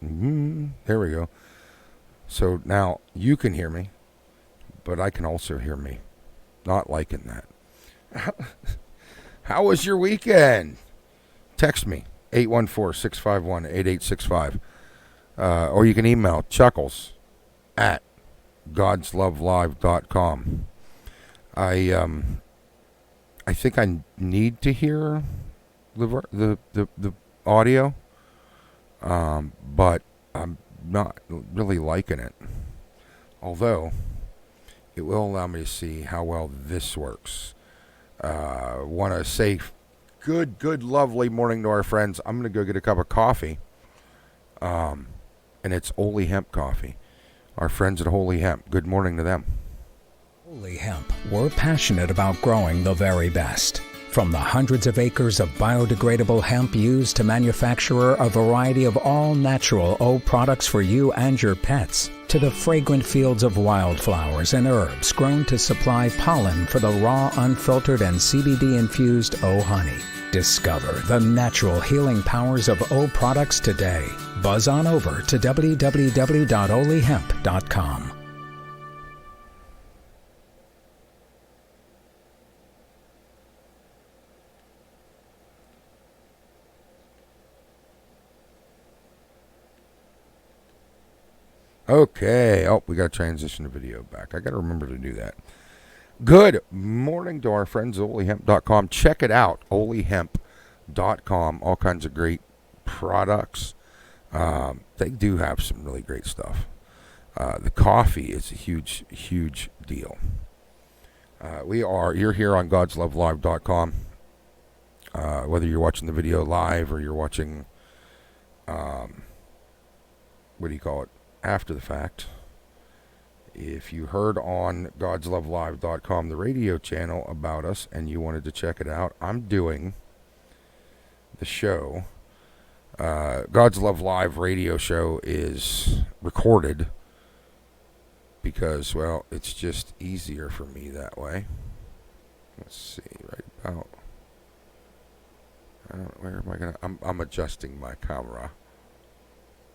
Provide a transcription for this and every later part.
There we go. So now you can hear me, but I can also hear me. Not liking that. How was your weekend? Text me, 814-651-8865. Or you can email chuckles at godslovelive.com. I think I need to hear the audio, but I'm not really liking it. Although it will allow me to see how well this works. Want to say good, lovely morning to our friends. I'm going to go get a cup of coffee, and it's Holy Hemp coffee. Our friends at Holy Hemp. Good morning to them. Holy Hemp, we're passionate about growing the very best. From the hundreds of acres of biodegradable hemp used to manufacture a variety of all-natural O products for you and your pets, to the fragrant fields of wildflowers and herbs grown to supply pollen for the raw, unfiltered, and CBD-infused O honey. Discover the natural healing powers of O products today. Buzz on over to www.holyhemp.com. Okay. Oh, we got to transition the video back. I got to remember to do that. Good morning to our friends at holyhemp.com. Check it out, holyhemp.com. All kinds of great products. They do have some really great stuff. The coffee is a huge deal. You're here on godslovelive.com. Whether you're watching the video live or you're watching, what do you call it, after the fact. If you heard on godslovelive.com, the radio channel, about us and you wanted to check it out, I'm doing the show. God's Love Live radio show is recorded because, well, it's just easier for me that way. Let's see, right about. Where am I gonna? I'm adjusting my camera.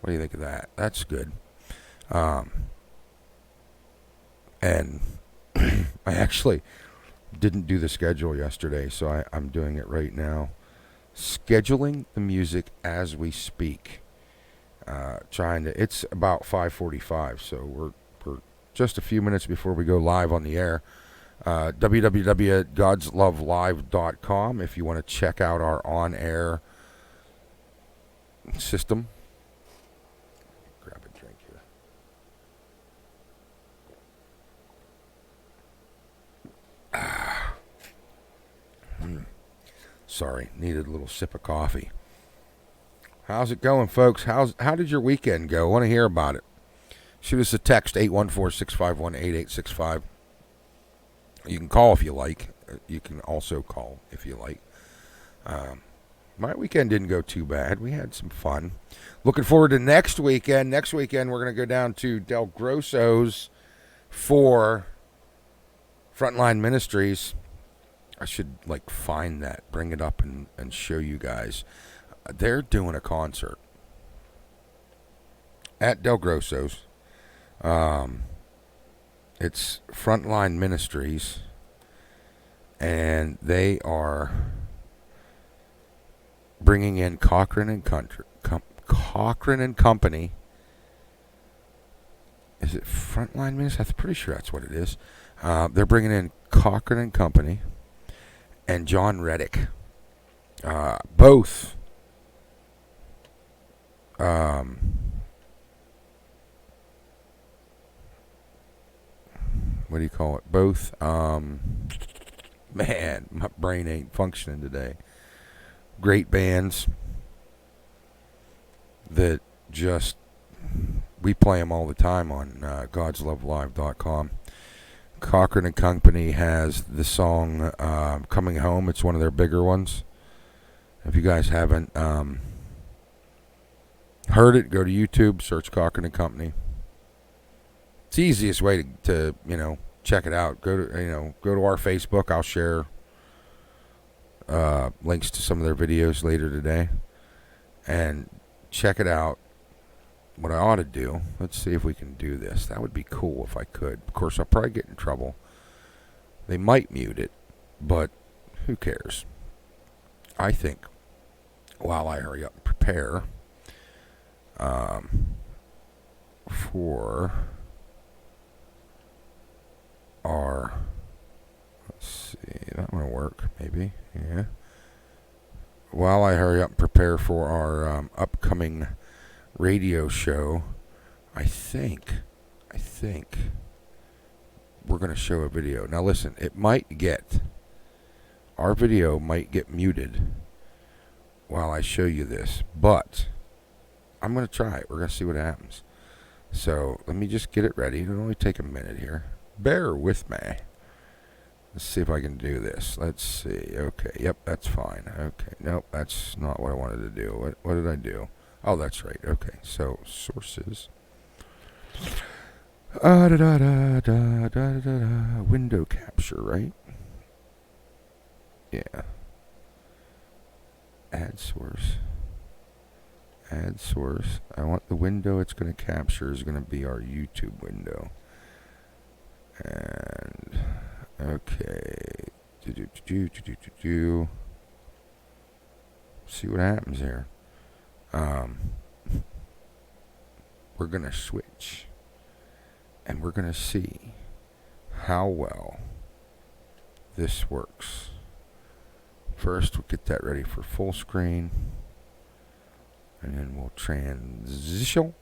What do you think of that? That's good. And I actually didn't do the schedule yesterday, so I'm doing it right now. Scheduling the music as we speak. It's about 5:45, so we're just a few minutes before we go live on the air. www.godslovelive.com if you want to check out our on-air system. Grab a drink here. Sorry, needed a little sip of coffee. How's it going, folks? How did your weekend go? I want to hear about it. Shoot us a text, 814-651-8865. You can call if you like. You can also call if you like. My weekend didn't go too bad. We had some fun. Looking forward to next weekend. Next weekend, we're going to go down to Del Grosso's for Frontline Ministries. I should find that, bring it up and show you guys. They're doing a concert at Del Grosso's. It's Frontline Ministries, and they are bringing in Cochran and Company. Is it Frontline Ministries? I'm pretty sure that's what it is. They're bringing in Cochran and Company and John Reddick. Both. What do you call it? Both. Man, my brain ain't functioning today. Great bands that just, we play them all the time on godslovelive.com. Cochran and Company has the song Coming Home. It's one of their bigger ones. If you guys haven't heard it, go to YouTube, search Cochran and Company. It's the easiest way to check it out. Go to our Facebook. I'll share links to some of their videos later today, and check it out. what I ought to do, let's see if we can do this. That would be cool if I could. Of course, I'll probably get in trouble. They might mute it, but who cares? I think while I hurry up and prepare for our, let's see, that want to work, maybe, yeah. While I hurry up and prepare for our upcoming radio show, I think we're going to show a video. Now listen, our video might get muted while I show you this, but I'm going to try it. We're going to see what happens. So let me just get it ready. It'll only take a minute here. Bear with me. Let's see if I can do this. Let's see. Okay. Yep, that's fine. Okay. Nope, that's not what I wanted to do. What did I do? Oh, that's right. Okay. So, sources. Window capture, right? Yeah. Add source. Add source. I want the window it's going to capture is going to be our YouTube window. And okay. See what happens here. We're going to switch. And we're going to see how well this works. First, we'll get that ready for full screen. And then we'll transition.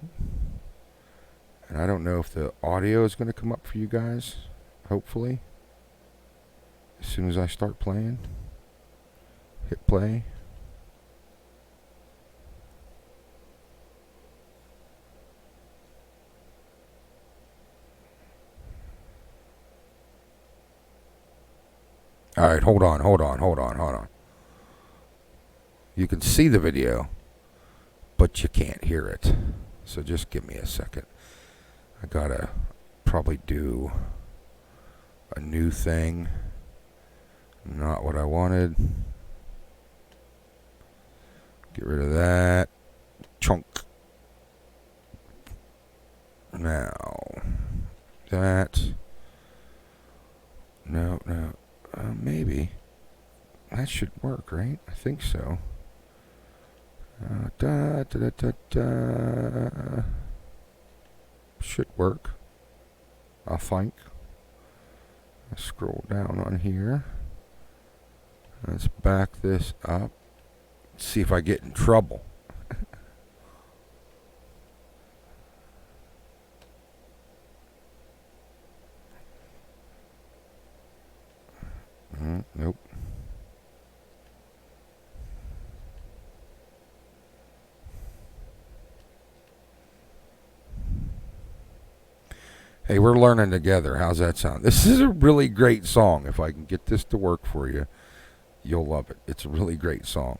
And I don't know if the audio is going to come up for you guys. Hopefully. As soon as I start playing. Hit play. Alright, hold on. You can see the video, but you can't hear it. So just give me a second. I gotta probably do a new thing. Not what I wanted. Get rid of that. Chunk. Now. That. No. Maybe. That should work, right? I think so. Should work. I think. Let's scroll down on here. Let's back this up. See if I get in trouble. Nope. Hey, we're learning together. How's that sound? This is a really great song. If I can get this to work for you, you'll love it. It's a really great song.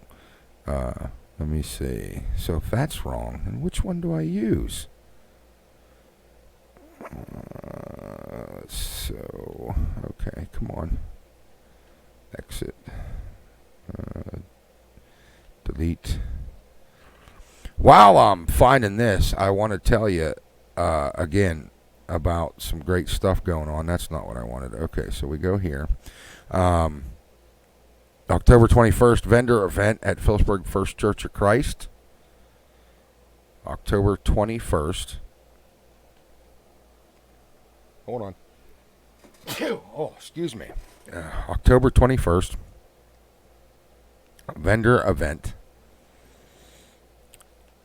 Let me see. So if that's wrong, then which one do I use? Okay, come on. Exit. Delete. While I'm finding this, I want to tell you again about some great stuff going on. That's not what I wanted. Okay, so we go here. October 21st, vendor event at Phillipsburg First Church of Christ. October 21st. Hold on. Oh, excuse me. October 21st. Vendor event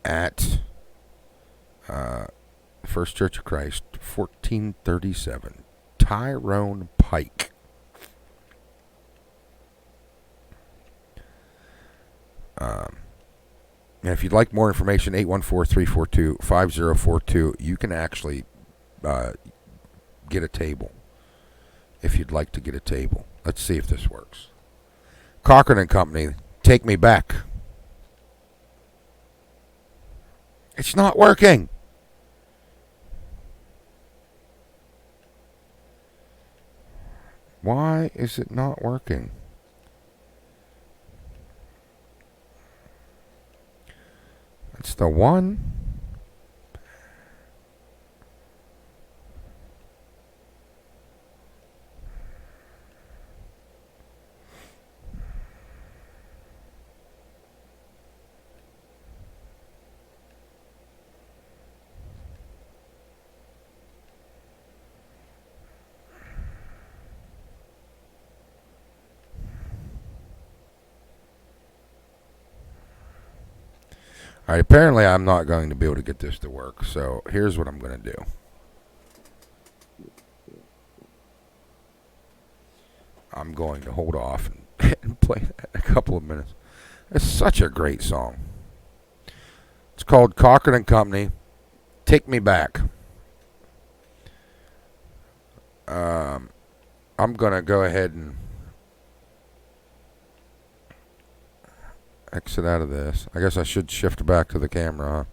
at First Church of Christ, 1437 Tyrone Pike. And if you'd like more information, 814-342-5042. You can actually get a table if you'd like to get a table. Let's see if this works. Cochran and Company, take me back. It's not working. Why is it not working? That's the one. All right, apparently I'm not going to be able to get this to work, so here's what I'm going to do. I'm going to hold off and play that in a couple of minutes. It's such a great song. It's called Cochran and Company, Take Me Back. I'm going to go ahead and exit out of this. I guess I should shift back to the camera.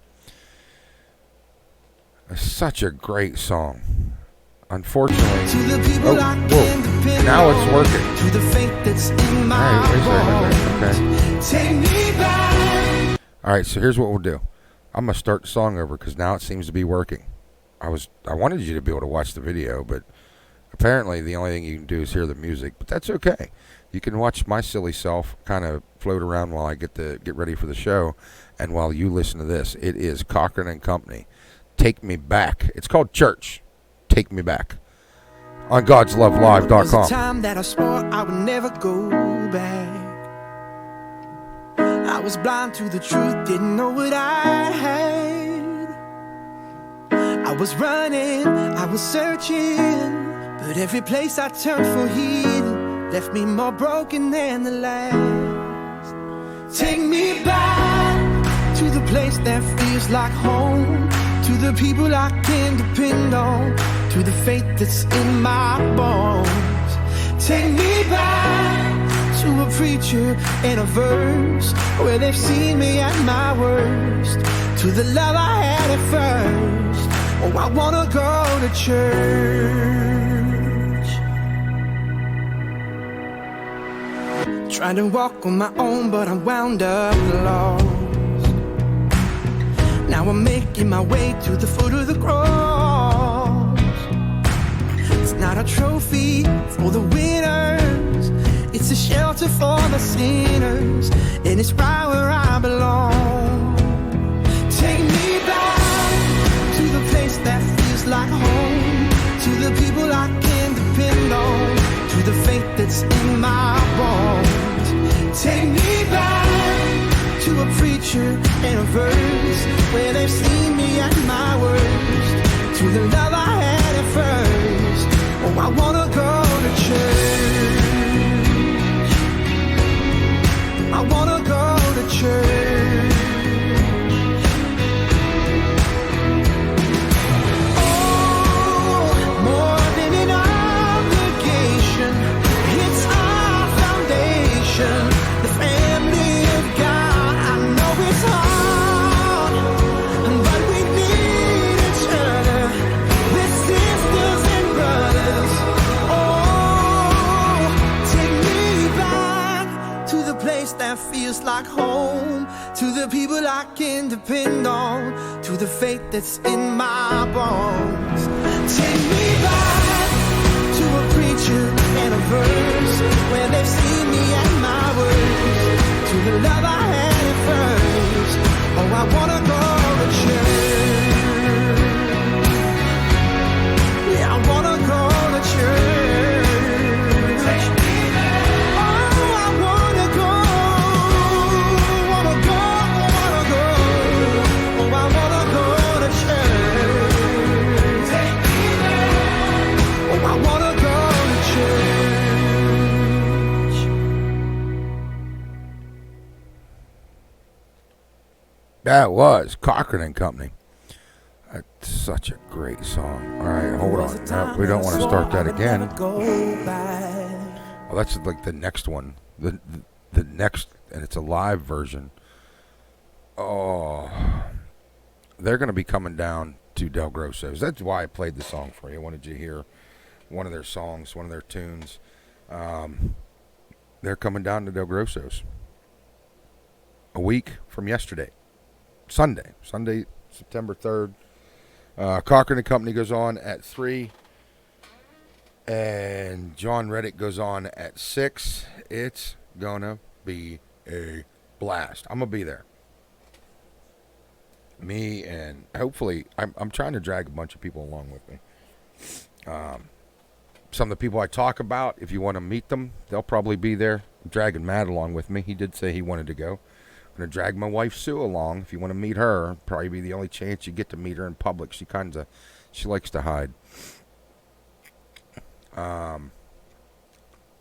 It's such a great song. Unfortunately, now it's working. To the faith that's in my bones. Okay. Take me back. All right, so here's what we'll do. I'm gonna start the song over because now it seems to be working. I wanted you to be able to watch the video, but apparently the only thing you can do is hear the music. But that's okay. You can watch my silly self kind of float around while I get ready for the show, and while you listen to this. It is Cochran and Company, Take Me Back. It's called Church. Take Me Back on God'sLoveLive.com. There was a time that I swore I would never go back. I was blind to the truth, didn't know what I had. I was running, I was searching, but every place I turned for healing left me more broken than the last. Take me back to the place that feels like home, to the people I can depend on, to the faith that's in my bones. Take me back to a preacher and a verse where they've seen me at my worst, to the love I had at first. Oh, I wanna go to church. Trying to walk on my own, but I'm wound up lost. Now I'm making my way to the foot of the cross. It's not a trophy for the winners, it's a shelter for the sinners, and it's right where I belong. Take me back to the place that feels like home, to the people I can depend on, to the faith that's in my bones. Take me back to a preacher and a verse where they've seen me at my worst, to the love I had at first. Oh, I wanna go to church. I wanna go to church. Oh, more than an obligation, it's our foundation, the family of God. I know it's hard, but we need each other. We're sisters and brothers. Oh, take me back to the place that feels like home, to the people I can depend on, to the faith that's in my bones. Take me back to a preacher and a verse where they've seen me at my worst, to the love I had at first. Oh, I wanna go to church. Yeah, I wanna go to church. Oh, I wanna go. Wanna go. Oh, I wanna go to church. Oh, I wanna go to church. That was Cochran and Company. That's such a great song. All right, hold on. No, we don't want to start that again. Well, that's like the next one. The next, and it's a live version. Oh, they're going to be coming down to Del Grosso's. That's why I played the song for you. I wanted you to hear one of their songs, one of their tunes. They're coming down to Del Grosso's a week from yesterday. Sunday, September 3rd. Cochran and Company goes on at 3. And John Reddick goes on at 6. It's going to be a blast. I'm going to be there. Me and hopefully, I'm trying to drag a bunch of people along with me. Some of the people I talk about, if you want to meet them, they'll probably be there. I'm dragging Matt along with me. He did say he wanted to go. Gonna drag my wife Sue along. If you want to meet her, probably be the only chance you get to meet her in public. She likes to hide.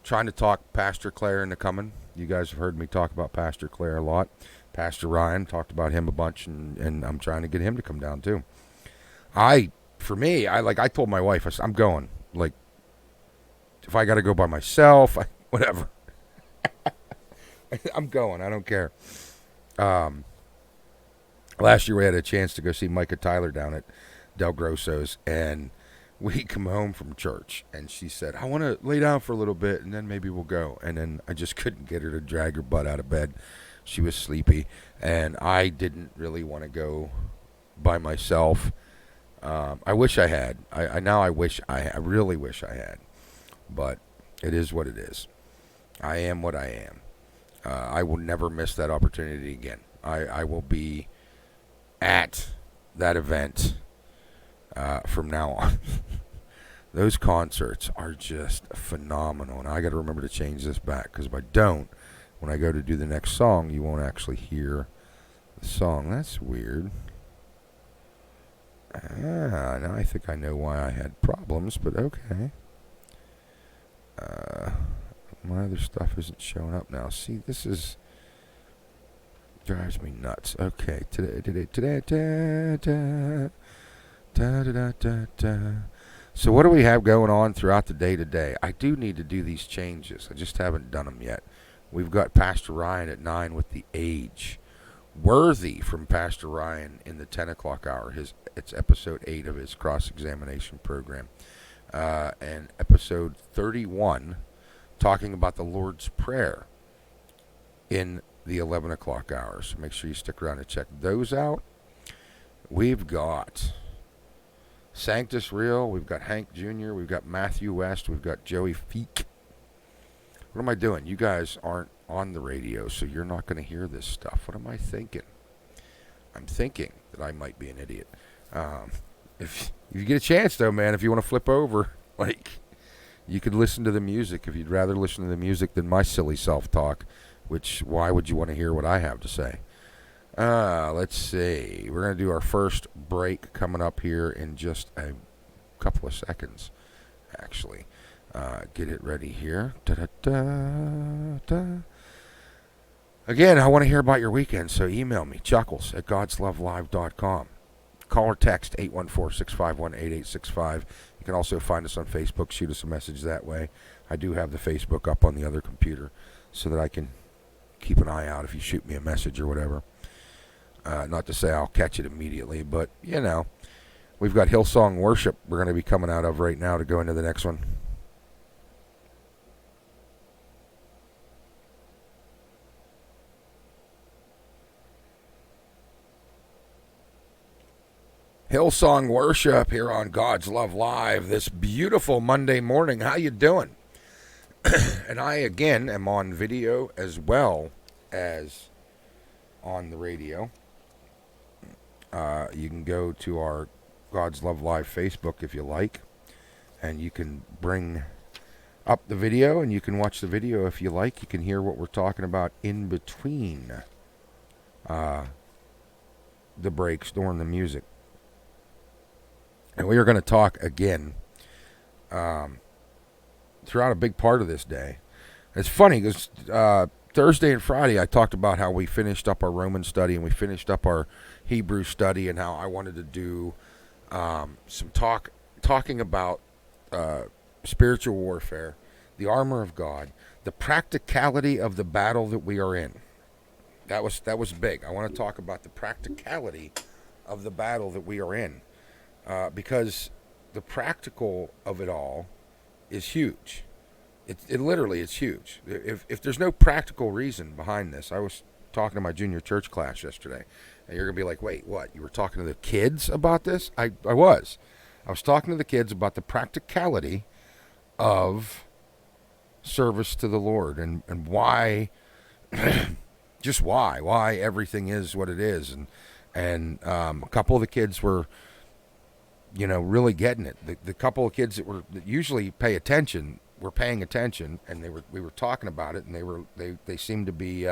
Trying to talk Pastor Claire into coming. You guys have heard me talk about Pastor Claire a lot. Pastor Ryan, talked about him a bunch, and I'm trying to get him to come down too. I told my wife, I said, I'm going. Like, if I got to go by myself, whatever. I'm going. I don't care. Last year we had a chance to go see Micah Tyler down at Del Grosso's, and we come home from church, and she said, I want to lay down for a little bit, and then maybe we'll go. And then I just couldn't get her to drag her butt out of bed. She was sleepy, and I didn't really want to go by myself. I wish I had. I really wish I had. But it is what it is. I am what I am. I will never miss that opportunity again. I will be at that event from now on. Those concerts are just phenomenal, and I got to remember to change this back, because if I don't, when I go to do the next song, you won't actually hear the song. That's weird. Now I think I know why I had problems, but okay. My other stuff isn't showing up now. See, this drives me nuts. Okay, So what do we have going on throughout the day today? I do need to do these changes. I just haven't done them yet. We've got Pastor Ryan at 9 with The Age. Worthy from Pastor Ryan in the 10 o'clock hour. It's episode 8 of his cross-examination program. And episode 31, talking about the Lord's Prayer in the 11 o'clock hour. So make sure you stick around and check those out. We've got Sanctus Real. We've got Hank Jr. We've got Matthew West. We've got Joey Feek. What am I doing? You guys aren't on the radio, so you're not going to hear this stuff. What am I thinking? I'm thinking that I might be an idiot. If you get a chance, though, man, if you want to flip over, you could listen to the music. If you'd rather listen to the music than my silly self-talk, why would you want to hear what I have to say? Let's see. We're going to do our first break coming up here in just a couple of seconds, actually. Get it ready here. Again, I want to hear about your weekend, so email me, chuckles@godslovelive.com. Call or text 814-651-8865. You can also find us on Facebook. Shoot us a message that way. I do have the Facebook up on the other computer so that I can keep an eye out if you shoot me a message or whatever. Not to say I'll catch it immediately, but, we've got Hillsong Worship we're going to be coming out of right now to go into the next one. Hillsong Worship here on God's Love Live this beautiful Monday morning. How you doing? And I, again, am on video as well as on the radio. You can go to our God's Love Live Facebook if you like, and you can bring up the video, and you can watch the video if you like. You can hear what we're talking about in between the breaks during the music. And we are going to talk again throughout a big part of this day. It's funny because Thursday and Friday I talked about how we finished up our Roman study and we finished up our Hebrew study, and how I wanted to do some talking about spiritual warfare, the armor of God, the practicality of the battle that we are in. That was big. I want to talk about the practicality of the battle that we are in. Because the practical of it all is huge. It literally is huge. If there's no practical reason behind this, I was talking to my junior church class yesterday, and you're going to be like, wait, what? You were talking to the kids about this? I was. I was talking to the kids about the practicality of service to the Lord and why, just why everything is what it is. And a couple of the kids were really getting it. The couple of kids that usually pay attention were paying attention, and we were talking about it, and they seemed to be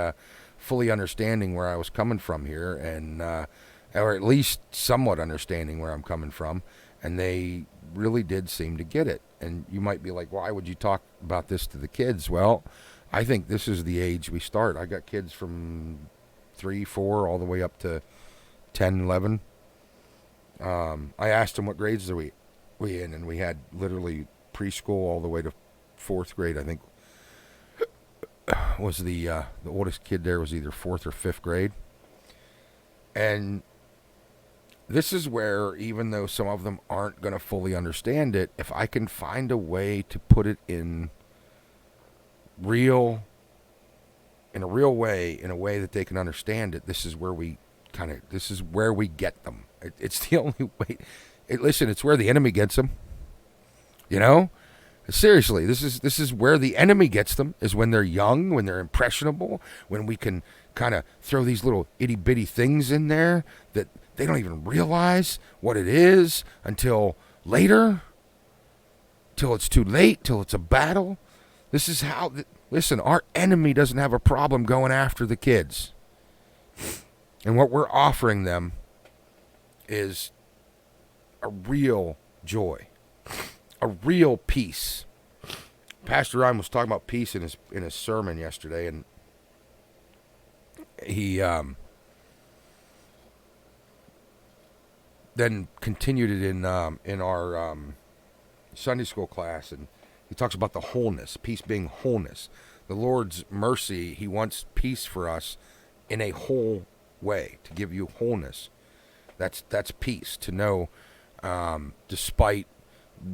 fully understanding where I was coming from here, and or at least somewhat understanding where I'm coming from, and they really did seem to get it. And you might be like, why would you talk about this to the kids? Well, I think this is the age we start. I got kids from 3, 4, all the way up to 10, 11. I asked them what grades are we in, and we had literally preschool all the way to 4th grade. I think was the oldest kid there was either 4th or 5th grade. And this is where, even though some of them aren't going to fully understand it, if I can find a way to put it in a real way, in a way that they can understand it, this is where we get them. It's the only way. Listen, it's where the enemy gets them. You know? Seriously, this is where the enemy gets them, is when they're young, when they're impressionable, when we can kind of throw these little itty-bitty things in there that they don't even realize what it is until later, till it's too late, till it's a battle. This is how, listen, our enemy doesn't have a problem going after the kids. And what we're offering them is a real joy, a real peace. Pastor Ryan was talking about peace in his sermon yesterday, and he then continued it in our Sunday school class, and he talks about the wholeness, peace being wholeness. The Lord's mercy, he wants peace for us in a whole way, to give you wholeness. That's peace, to know, despite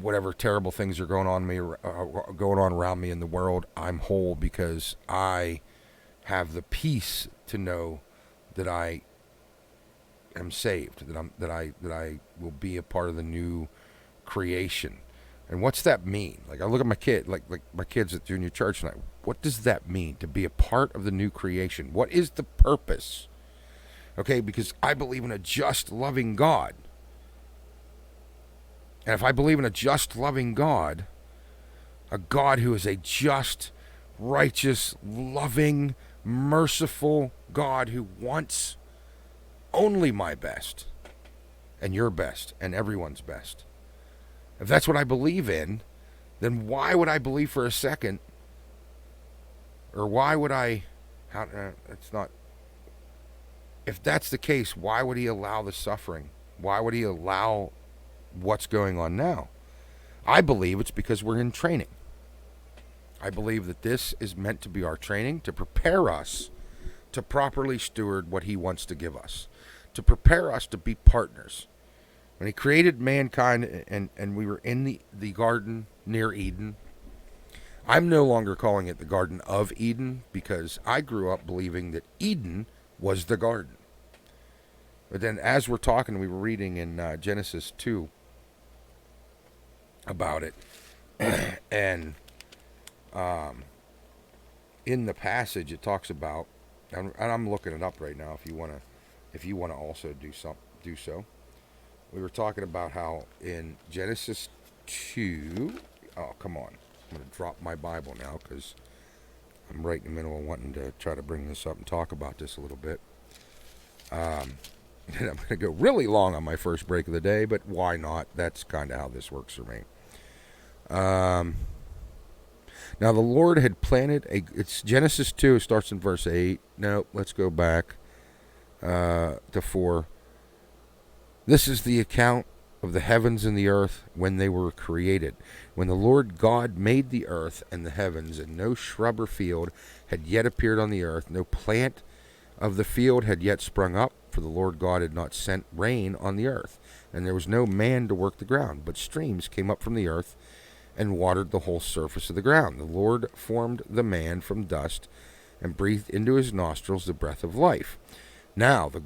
whatever terrible things are going on around me in the world, I'm whole because I have the peace to know that I am saved, that I will be a part of the new creation. And what's that mean? Like, I look at my kid, like my kids at junior church, and what does that mean, to be a part of the new creation? What is the purpose? Okay, because I believe in a just, loving God. And if I believe in a just, loving God, a God who is a just, righteous, loving, merciful God who wants only my best and your best and everyone's best. If that's what I believe in, then why would I believe for a second, or why would I, if that's the case, why would he allow the suffering? Why would he allow what's going on now? I believe it's because we're in training. I believe that this is meant to be our training, to prepare us to properly steward what he wants to give us, to prepare us to be partners. When he created mankind and we were in the garden near Eden, I'm no longer calling it the Garden of Eden, because I grew up believing that Eden was the garden. But then as we're talking, we were reading in Genesis 2 about it. And in the passage it talks about, and I'm looking it up right now if you want to also do so. We were talking about how in Genesis 2, oh, come on. I'm going to drop my Bible now because I'm right in the middle of wanting to try to bring this up and talk about this a little bit. And I'm going to go really long on my first break of the day, but why not? That's kind of how this works for me. Now the Lord had planted it's Genesis 2, it starts in verse 8. No, let's go back to 4. This is the account of the heavens and the earth when they were created. When the Lord God made the earth and the heavens, and no shrub or field had yet appeared on the earth, no plant of the field had yet sprung up, for the Lord God had not sent rain on the earth, and there was no man to work the ground, but streams came up from the earth and watered the whole surface of the ground. The Lord formed the man from dust and breathed into his nostrils the breath of life. Now the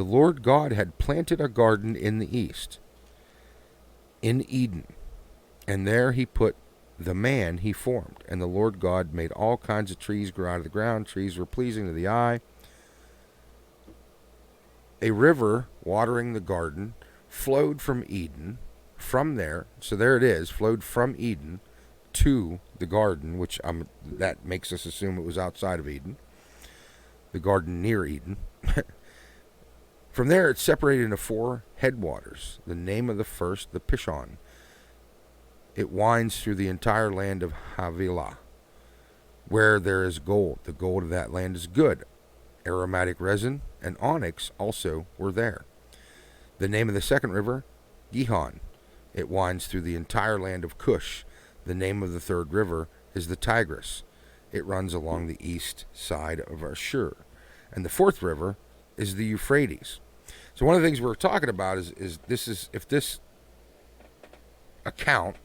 Lord God had planted a garden in the east, in Eden, and there he put the man he formed. And the Lord God made all kinds of trees grow out of the ground. Trees were pleasing to the eye. A river watering the garden flowed from Eden, from there, so there it is, flowed from Eden to the garden, which that makes us assume it was outside of Eden. the garden near Eden. From there, it's separated into 4 headwaters. The name of the first, the Pishon. It winds through the entire land of Havilah, where there is gold. The gold of that land is good. Aromatic resin and onyx also were there. The name of the second river, Gihon. It winds through the entire land of Cush. The name of the third river is the Tigris. It runs along the east side of Ashur. And the fourth river is the Euphrates. So one of the things we're talking about is if this account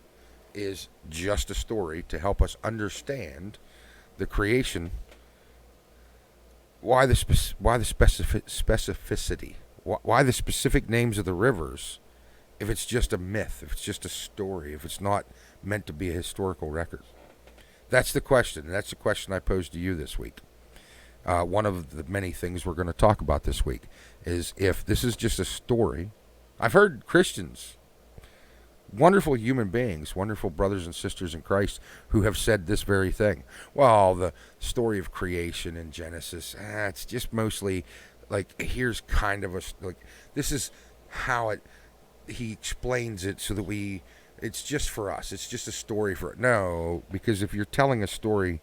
is just a story to help us understand the creation, why the specificity, why the specific names of the rivers, if it's just a myth, if it's just a story, if it's not meant to be a historical record. That's the question. That's the question I posed to you this week. One of the many things we're going to talk about this week is if this is just a story. I've heard Christians, wonderful human beings, wonderful brothers and sisters in Christ, who have said this very thing. Well, the story of creation in Genesis, it's just mostly like, here's kind of this is how he explains it so that it's just for us. It's just a story for it. No, because if you're telling a story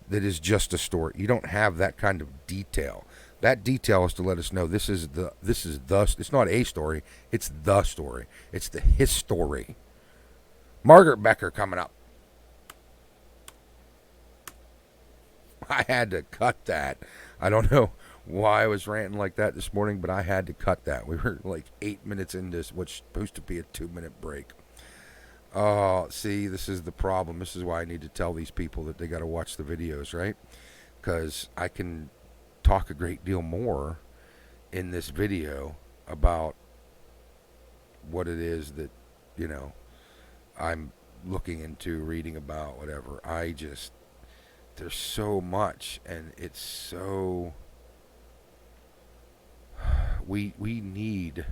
that is just a story, you don't have that kind of detail. That detail is to let us know it's not a story, it's the story. It's the his story. Margaret Becker coming up. I had to cut that. I don't know why I was ranting like that this morning, but I had to cut that. We were like 8 minutes into what's supposed to be a 2-minute break. Oh, see, this is the problem. This is why I need to tell these people that they got to watch the videos, right? Because I can talk a great deal more in this video about what it is that, I'm looking into, reading about, whatever. There's so much, and it's so, we need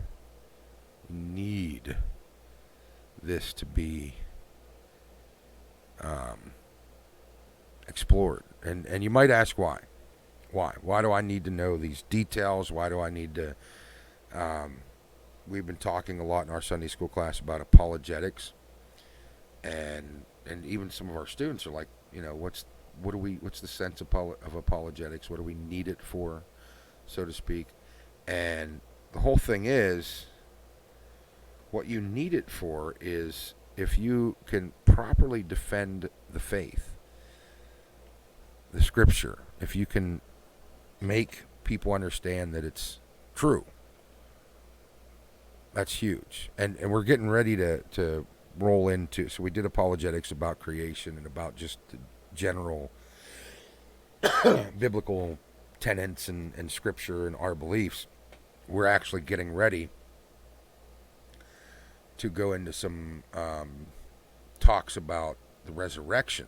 this to be explored. And you might ask why. Why do I need to know these details? Why do I need to we've been talking a lot in our Sunday school class about apologetics, and even some of our students are like, what's the sense of apologetics? What do we need it for, so to speak? And the whole thing is, what you need it for is if you can properly defend the faith, the scripture, if you can make people understand that it's true, that's huge. And we're getting ready to roll into, so we did apologetics about creation and about just the general biblical tenets and scripture and our beliefs. We're actually getting ready to go into some talks about the resurrection.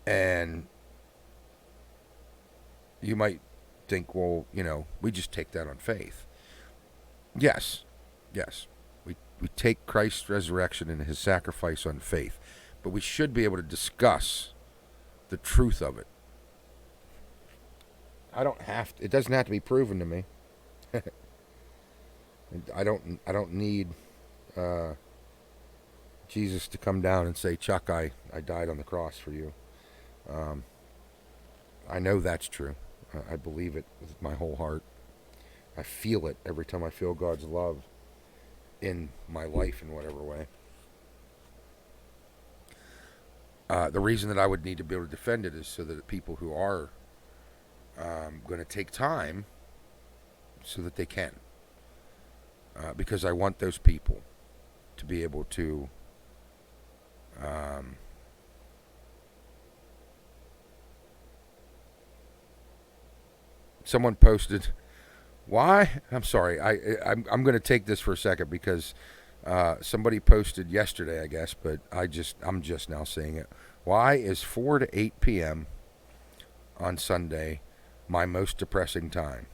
And you might think, well, we just take that on faith. Yes. We take Christ's resurrection and his sacrifice on faith. But we should be able to discuss the truth of it. It doesn't have to be proven to me. I don't need Jesus to come down and say, Chuck, I died on the cross for you. I know that's true. I believe it with my whole heart. I feel it every time I feel God's love in my life in whatever way. The reason that I would need to be able to defend it is so that people who are going to take time, so that they can. Because I want those people to be able to someone posted, why? I'm sorry. I'm going to take this for a second because somebody posted yesterday, I guess, but I'm just now seeing it. Why is 4 to 8 p.m. on Sunday my most depressing time?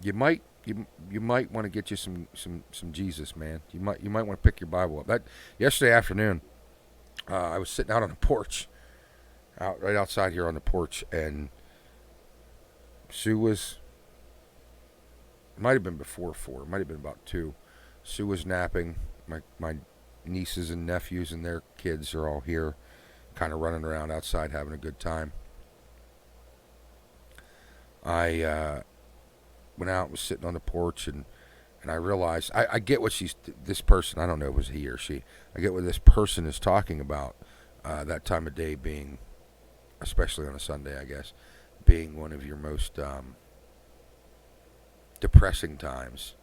You might want to get you some Jesus, man. You might want to pick your Bible up. That yesterday afternoon, I was sitting out on the porch, right outside here on the porch, and Sue was, it might have been before 4, it might have been about 2. Sue was napping. My nieces and nephews and their kids are all here, kind of running around outside having a good time. I went out, was sitting on the porch, and I realized, I get what this person, I don't know if it was he or she, I get what this person is talking about, that time of day being, especially on a Sunday, I guess, being one of your most depressing times.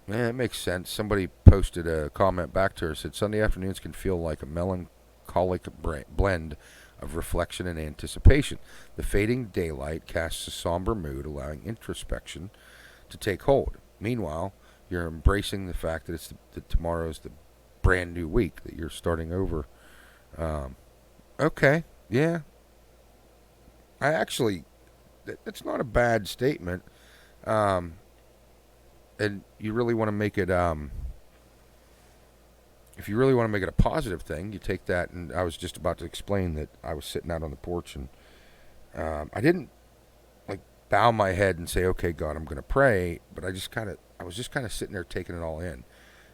Yeah, it makes sense. Somebody posted a comment back to her, said, Sunday afternoons can feel like a melancholic blend of reflection and anticipation. The fading daylight casts a somber mood, allowing introspection to take hold. Meanwhile, you're embracing the fact that that tomorrow's the brand new week, that you're starting over. Okay, yeah. I actually, that's not a bad statement. And you really want to make it, if you really want to make it a positive thing, you take that, and I was just about to explain that I was sitting out on the porch, and I didn't like bow my head and say, okay, God, I'm going to pray, but I was just kind of sitting there taking it all in,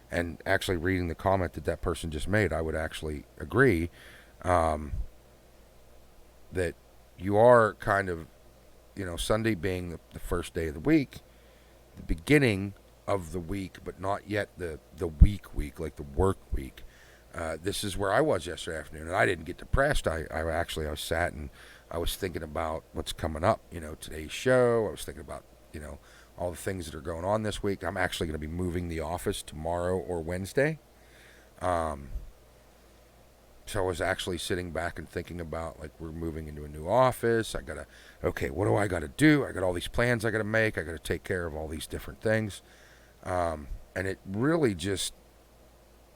and actually reading the comment that person just made. I would actually agree that you are kind of, Sunday being the first day of the week, the beginning of the week, but not yet the week, like the work week. This is where I was yesterday afternoon, and I didn't get depressed. I was sat and I was thinking about what's coming up, today's show. I was thinking about, all the things that are going on this week. I'm actually going to be moving the office tomorrow or Wednesday. So I was actually sitting back and thinking about, like, we're moving into a new office. Okay, what do I got to do? I got all these plans I got to make. I got to take care of all these different things. And it really just,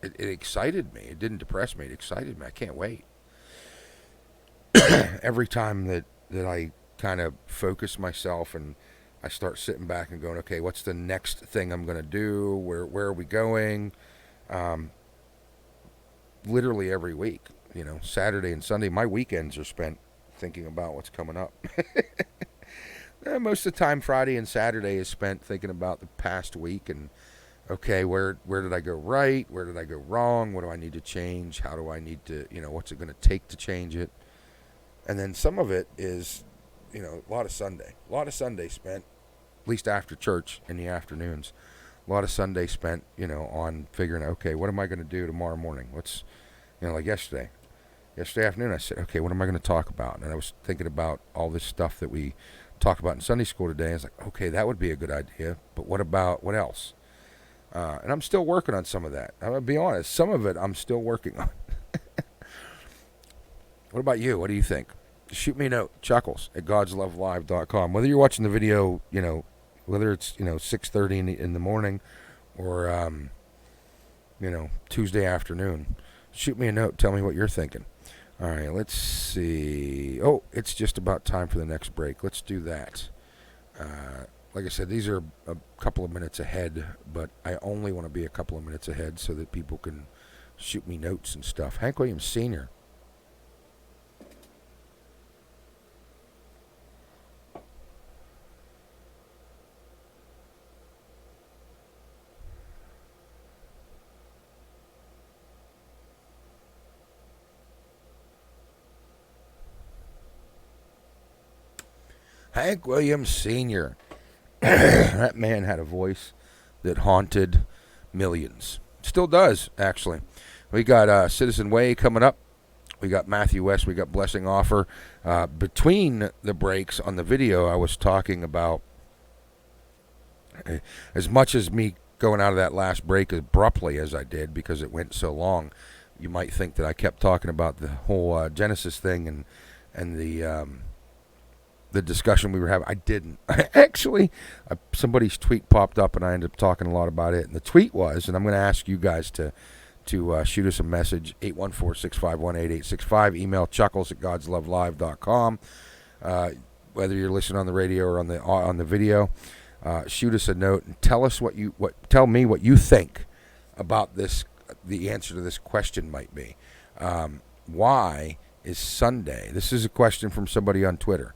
it excited me. It didn't depress me. It excited me. I can't wait. Every time that I kind of focus myself and I start sitting back and going, okay, what's the next thing I'm going to do? Where are we going? Literally every week, Saturday and Sunday, my weekends are spent thinking about what's coming up. Most of the time, Friday and Saturday is spent thinking about the past week and, okay, where did I go right? Where did I go wrong? What do I need to change? How do I need to, what's it going to take to change it? And then some of it is, a lot of Sunday. A lot of Sunday spent, at least after church in the afternoons. A lot of Sunday spent, on figuring out, okay, what am I going to do tomorrow morning? What's, like yesterday. Yesterday afternoon, I said, okay, what am I going to talk about? And I was thinking about all this stuff that we talk about in Sunday school today. I was like, okay, that would be a good idea, but what else? And I'm still working on some of that. I'm going to be honest, some of it I'm still working on. What about you? What do you think? Shoot me a note, chuckles@godslovelive.com. Whether you're watching the video, whether it's 6:30 in the morning or Tuesday afternoon, shoot me a note. Tell me what you're thinking. All right, let's see. Oh, it's just about time for the next break. Let's do that. Like I said, these are a couple of minutes ahead, but I only want to be a couple of minutes ahead so that people can shoot me notes and stuff. Hank Williams Sr. Hank Williams Sr. That man had a voice that haunted millions. Still does, actually. We got Citizen Way coming up. We got Matthew West. We got Blessing Offer. Between the breaks on the video, I was talking about, as much as me going out of that last break abruptly as I did because it went so long, you might think that I kept talking about the whole Genesis thing and the discussion we were having. I didn't. Actually, somebody's tweet popped up, and I ended up talking a lot about it. And the tweet was, and I'm going to ask you guys to shoot us a message, 814-651-8865. Email chuckles@godslovelive.com. Whether you're listening on the radio or on the video, shoot us a note and tell me what you think about this the answer to this question might be. Why is Sunday? This is a question from somebody on Twitter.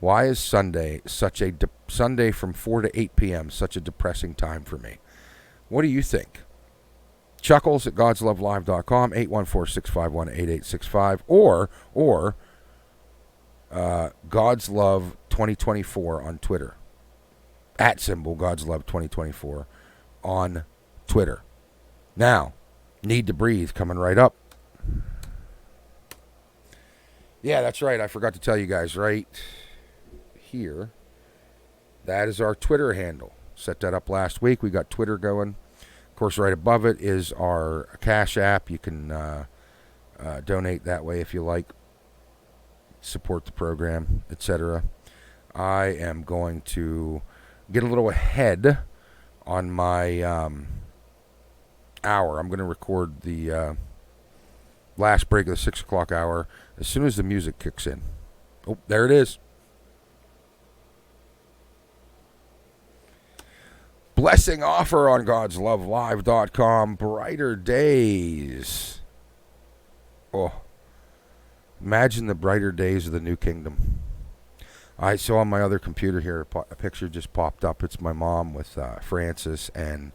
Why is Sunday Sunday from 4 to 8 p.m. such a depressing time for me? What do you think? Chuckles at godslovelive.com, 814-651-8865, or God's Love 2024 on Twitter. @ God's Love 2024 on Twitter. Now, Need to Breathe coming right up. Yeah, that's right. I forgot to tell you guys right here. That is our Twitter handle. Set that up last week. We got Twitter going. Of course, right above it is our Cash App. You can donate that way if you like. Support the program, etc. I am going to get a little ahead on my hour. I'm going to record the last break of the 6 o'clock hour as soon as the music kicks in. Oh, there it is. Blessing offer on godslovelive.com. Brighter days. Oh, imagine the brighter days of the new kingdom. I saw on my other computer here a picture just popped up. It's my mom with Francis and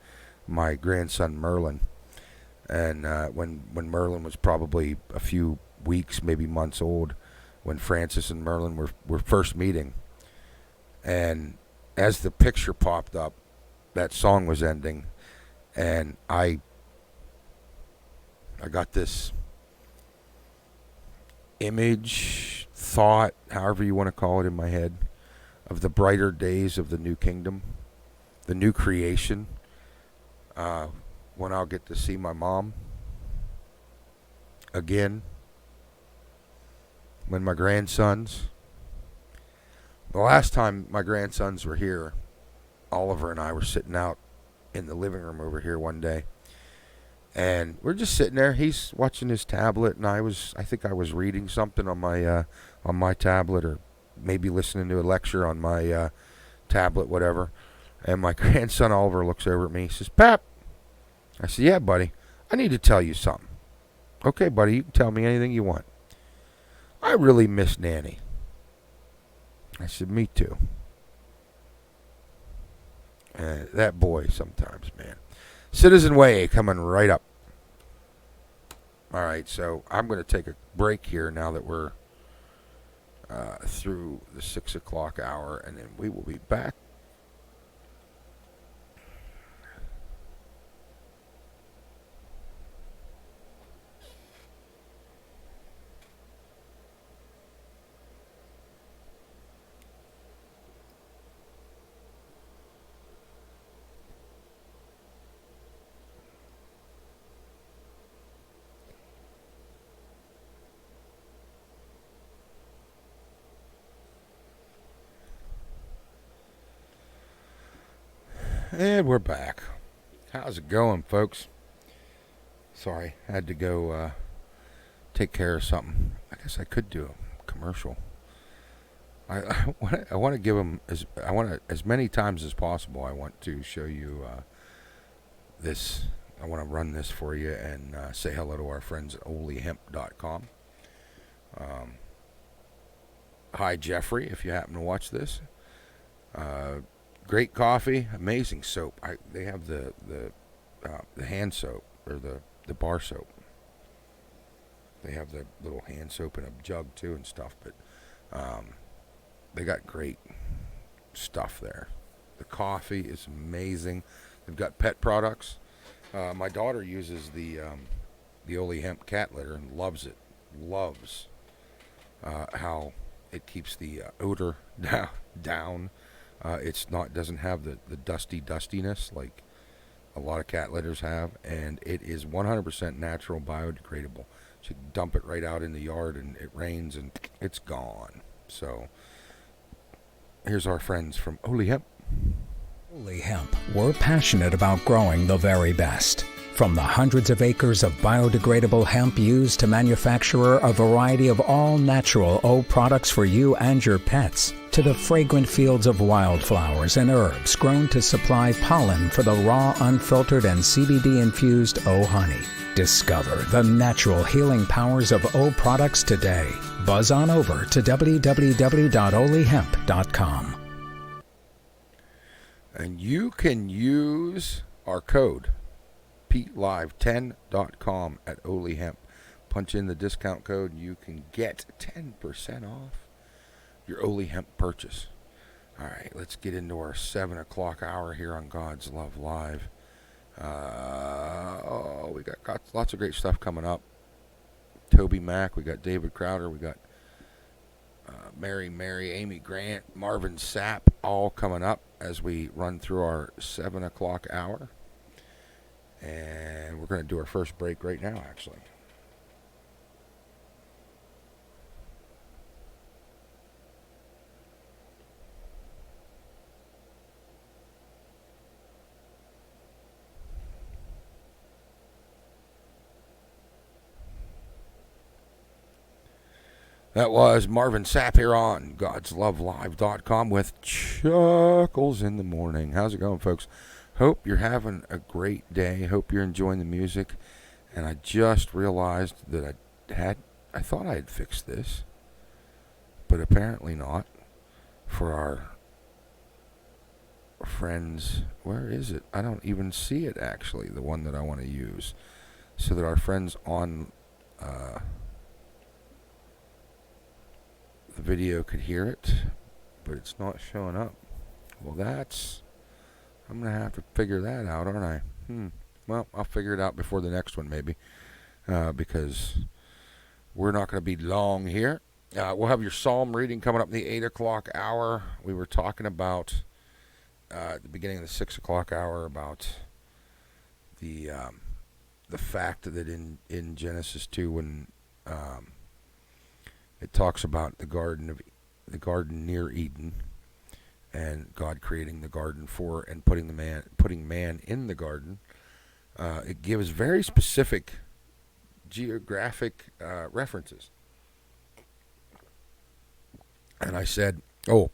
my grandson Merlin. And when Merlin was probably a few weeks, maybe months old, when Francis and Merlin were first meeting. And as the picture popped up, that song was ending, and I got this image, thought, however you want to call it, in my head of the brighter days of the new kingdom, the new creation, when I'll get to see my mom again, when my grandsons, the last time my grandsons were here, Oliver and I were sitting out in the living room over here one day, and we're just sitting there. He's watching his tablet, and I think I was reading something on my tablet, or maybe listening to a lecture on my tablet, whatever. And my grandson Oliver looks over at me. He says, "Pap," I said, "Yeah, buddy, I need to tell you something." "Okay, buddy, you can tell me anything you want." "I really miss Nanny." I said, "Me too." That boy sometimes, man. Citizen Way coming right up. All right, so I'm going to take a break here now that we're through the 6 o'clock hour, and then we will be back. And we're back. How's it going, folks? Sorry, I had to go take care of something. I guess I could do a commercial. I want to give them as many times as possible. I want to show you this. I want to run this for you and say hello to our friends at olyhemp.com. Hi, Jeffrey, if you happen to watch this. Great coffee, amazing soap. They have the hand soap, or the bar soap. They have the little hand soap in a jug too and stuff, but they got great stuff there. The coffee is amazing. They've got pet products. My daughter uses the Oli Hemp cat litter and loves it. Loves how it keeps the odor down. Doesn't have the dustiness like a lot of cat litters have, and it is 100% natural, biodegradable. So you can dump it right out in the yard, and it rains, and it's gone. So here's our friends from Oli Hemp. Oli Hemp, we're passionate about growing the very best. From the hundreds of acres of biodegradable hemp used to manufacture a variety of all-natural O products for you and your pets, to the fragrant fields of wildflowers and herbs grown to supply pollen for the raw, unfiltered, and CBD-infused O honey. Discover the natural healing powers of O products today. Buzz on over to www.olihemp.com. And you can use our code, PeteLive10.com at OliHemp. Punch in the discount code and you can get 10% off your Olihemp purchase. All right, let's get into our 7 o'clock hour here on God's Love Live. We got lots of great stuff coming up. Toby Mack, we got David Crowder, we got Mary, Amy Grant, Marvin Sapp, all coming up as we run through our 7 o'clock hour. And we're going to do our first break right now, actually. That was Marvin Sapp here on God'sLoveLive.com with Chuckles in the Morning. How's it going, folks? Hope you're having a great day. Hope you're enjoying the music. And I just realized that I thought I had fixed this, but apparently not. For our friends, where is it? I don't even see it, actually, the one that I want to use. So that our friends on the video could hear it, but it's not showing up. Well, I'm going to have to figure that out, aren't I? Well, I'll figure it out before the next one, maybe, because we're not going to be long here. We'll have your psalm reading coming up in the 8 o'clock hour. We were talking about, at the beginning of the 6 o'clock hour, about the fact that in Genesis 2, when it talks about the garden near Eden, and God creating the garden for and putting man in the garden. It gives very specific geographic references. And I said, for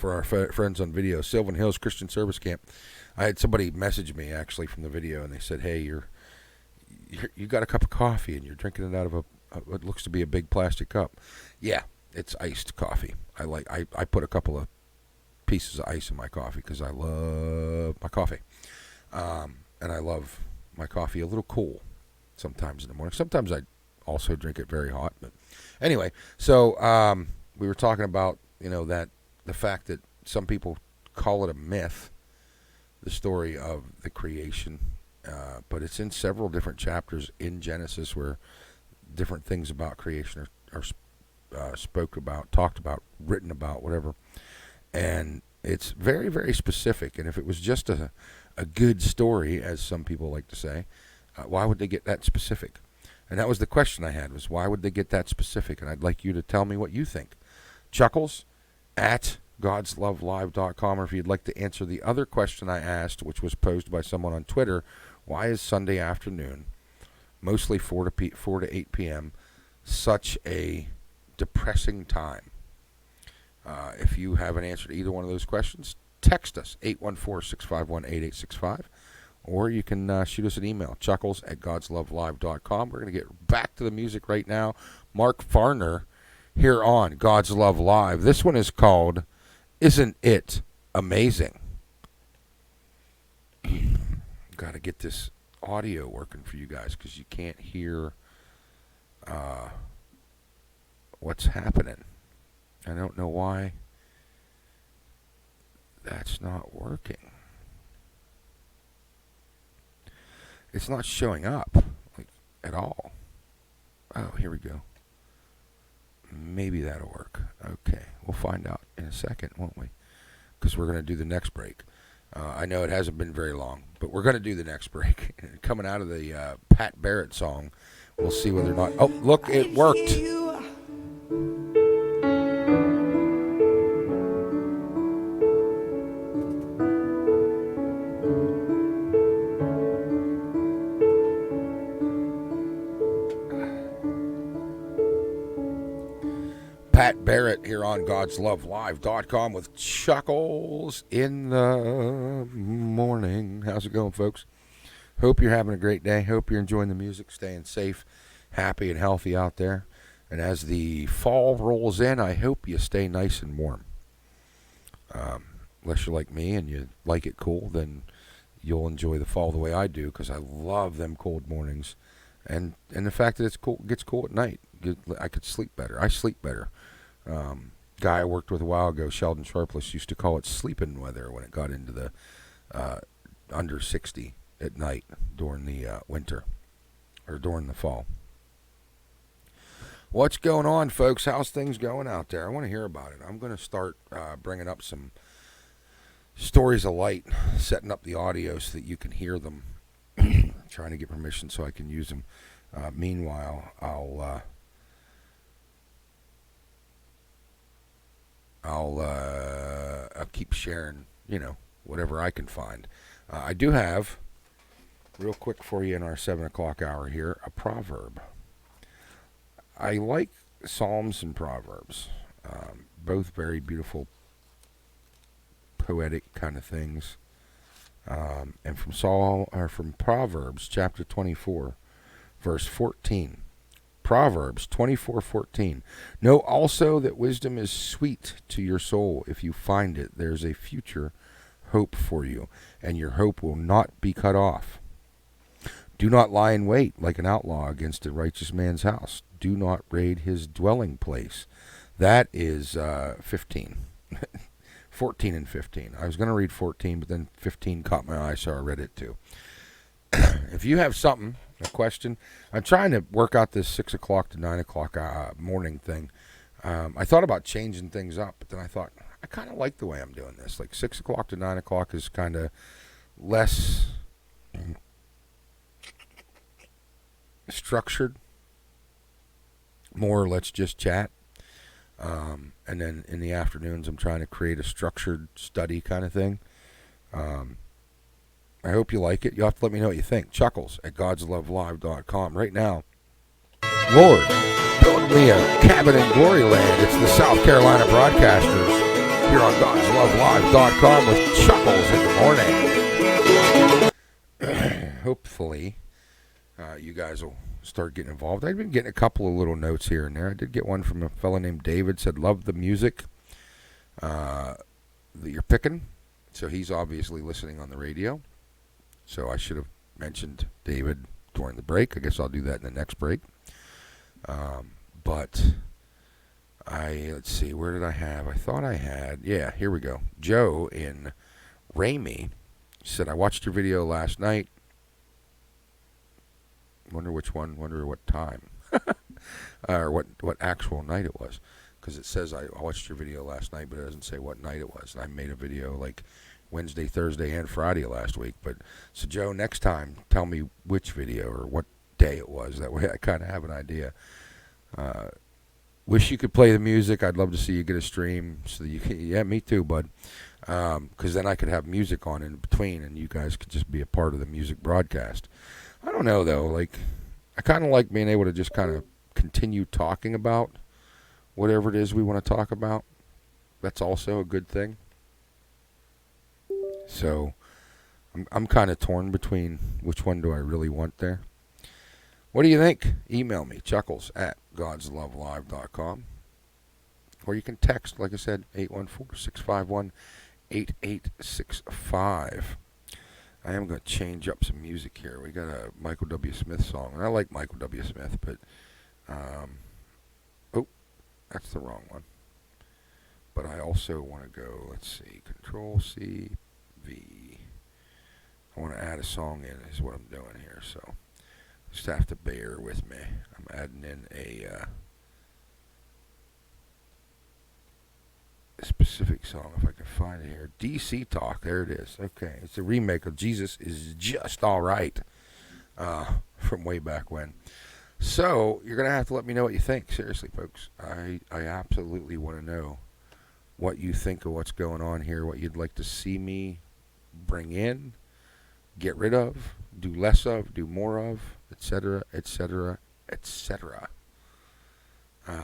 our friends on video, Sylvan Hills Christian Service Camp, I had somebody message me actually from the video, and they said, "Hey, you got a cup of coffee and you're drinking it out of what looks to be a big plastic cup." Yeah, it's iced coffee. I put a couple of pieces of ice in my coffee because I love my coffee. And I love my coffee a little cool sometimes in the morning. Sometimes I also drink it very hot. But anyway, so we were talking about, that the fact that some people call it a myth, the story of the creation, but it's in several different chapters in Genesis where different things about creation are spoke about, talked about, written about, whatever. And it's very, very specific. And if it was just a good story, as some people like to say, why would they get that specific? And that was the question I had, was why would they get that specific? And I'd like you to tell me what you think. Chuckles at God'sLoveLive.com, or if you'd like to answer the other question I asked, which was posed by someone on Twitter, why is Sunday afternoon, mostly 4 to 8 p.m., such a depressing time? If you have an answer to either one of those questions, text us, 814-651-8865, or you can shoot us an email, chuckles at godslovelive.com. We're going to get back to the music right now. Mark Farner here on God's Love Live. This one is called Isn't It Amazing? Got to get this audio working for you guys because you can't hear what's happening. I don't know why that's not working. It's not showing up at all. Oh, here we go. Maybe that'll work. Okay, we'll find out in a second, won't we? Because we're going to do the next break. I know it hasn't been very long, but we're going to do the next break. Coming out of the Pat Barrett song, we'll see whether or not... Oh, look, it worked. Pat Barrett here on God'sLoveLive.com with Chuckles in the Morning. How's it going, folks? Hope you're having a great day. Hope you're enjoying the music, staying safe, happy, and healthy out there. And as the fall rolls in, I hope you stay nice and warm. Unless you're like me and you like it cool, then you'll enjoy the fall the way I do, because I love them cold mornings. And the fact that it's cool, gets cool at night. I could sleep better. I sleep better. Guy I worked with a while ago, Sheldon Sharpless, used to call it sleeping weather when it got into the under 60 at night during the winter or during the fall. What's going on, folks? How's things going out there? I want to hear about it. I'm going to start bringing up some stories of light, setting up the audio so that you can hear them. Trying to get permission so I can use them. Meanwhile, I'll keep sharing, whatever I can find. I do have, real quick for you in our 7 o'clock hour here, a proverb. I like Psalms and Proverbs, both very beautiful, poetic kind of things. And from Proverbs chapter 24, verse 14. Proverbs 24:14. Know also that wisdom is sweet to your soul. If you find it, there's a future hope for you, and your hope will not be cut off. Do not lie in wait like an outlaw against a righteous man's house. Do not raid his dwelling place. That is 15. 14 and 15. I was going to read 14, but then 15 caught my eye, so I read it too. If you have something, a question, I'm trying to work out this 6 o'clock to 9 o'clock morning thing. I thought about changing things up, but then I thought, I kind of like the way I'm doing this. Like 6 o'clock to 9 o'clock is kind of less structured. More, let's just chat. And then in the afternoons, I'm trying to create a structured study kind of thing. I hope you like it. You'll have to let me know what you think. Chuckles at godslovelive.com. Right now, Lord, build me a cabin in Gloryland. It's the South Carolina Broadcasters here on godslovelive.com with Chuckles in the morning. Hopefully, you guys will start getting involved. I've been getting a couple of little notes here and there. I did get one from a fellow named David, said love the music that you're picking. So he's obviously listening on the radio. So I should have mentioned David during the break. I guess I'll do that in the next break. But let's see, where did I have? I thought I had, yeah, here we go. Joe in Ramey said, I watched your video last night. Wonder which one, wonder what time, or what actual night it was. Because it says I watched your video last night, but it doesn't say what night it was. And I made a video like Wednesday, Thursday, and Friday last week. But so Joe, next time, tell me which video or what day it was. That way I kind of have an idea. Wish you could play the music. I'd love to see you get a stream so that you can. Yeah, me too, bud. Because then I could have music on in between, and you guys could just be a part of the music broadcast. I don't know though. Like, I kind of like being able to just kind of continue talking about whatever it is we want to talk about. That's also a good thing. So I'm kind of torn between which one do I really want there. What do you think? Email me, chuckles at godslovelive.com. Or you can text, like I said, 814-651-8865. I am going to change up some music here. We got a Michael W. Smith song. And I like Michael W. Smith, but... oh, that's the wrong one. But I also want to go, let's see, Control-C, V. I want to add a song in is what I'm doing here, so just have to bear with me. I'm adding in a specific song, if I can find it here. DC Talk, there it is. Okay, it's a remake of Jesus Is Just Alright from way back when. So, you're going to have to let me know what you think. Seriously, folks. I absolutely want to know what you think of what's going on here, what you'd like to see me bring in, get rid of, do less of, do more of, etc., etc., etc. We're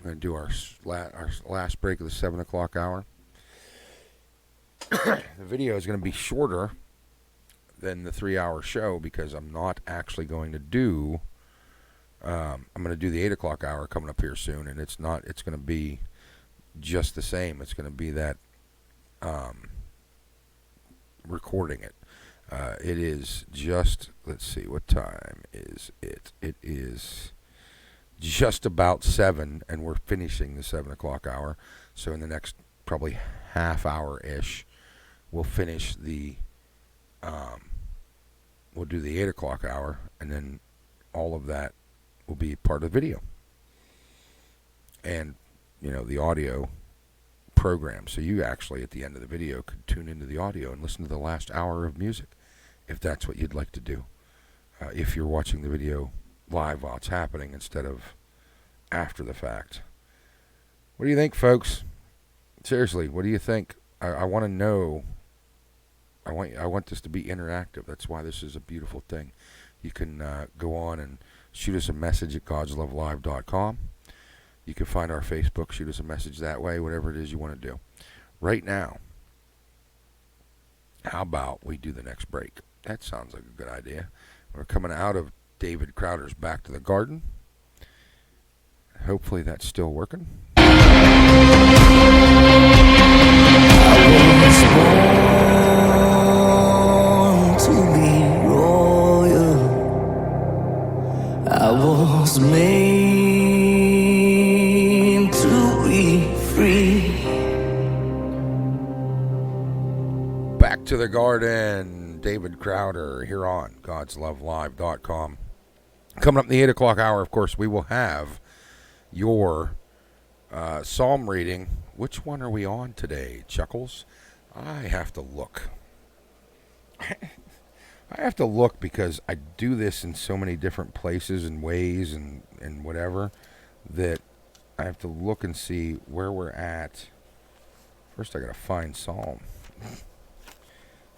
going to do our last break of the 7 o'clock hour. The video is going to be shorter than the 3-hour show because I'm not actually going to do. I'm going to do the 8 o'clock hour coming up here soon, and it's going to be just the same. It's going to be that recording it. It is just, let's see, what time is it? It is just about 7, and we're finishing the 7 o'clock hour. So in the next probably half hour-ish, we'll finish we'll do the 8 o'clock hour, and then all of that will be part of the video. And, the audio program. So you actually, at the end of the video, could tune into the audio and listen to the last hour of music, if that's what you'd like to do. If you're watching the video live while it's happening instead of after the fact. What do you think, folks? Seriously, what do you think? I want to know. I want this to be interactive. That's why this is a beautiful thing. You can go on and shoot us a message at godslovelive.com. You can find our Facebook, shoot us a message that way, whatever it is you want to do. Right now, how about we do the next break? That sounds like a good idea. We're coming out of David Crowder's Back to the Garden. Hopefully that's still working. I was made to be free. Back to the Garden, David Crowder here on godslovelive.com. Coming up in the 8 o'clock hour, of course, we will have your psalm reading. Which one are we on today, Chuckles? I have to look. I have to look because I do this in so many different places and ways and whatever that I have to look and see where we're at. First, I got to find Psalm.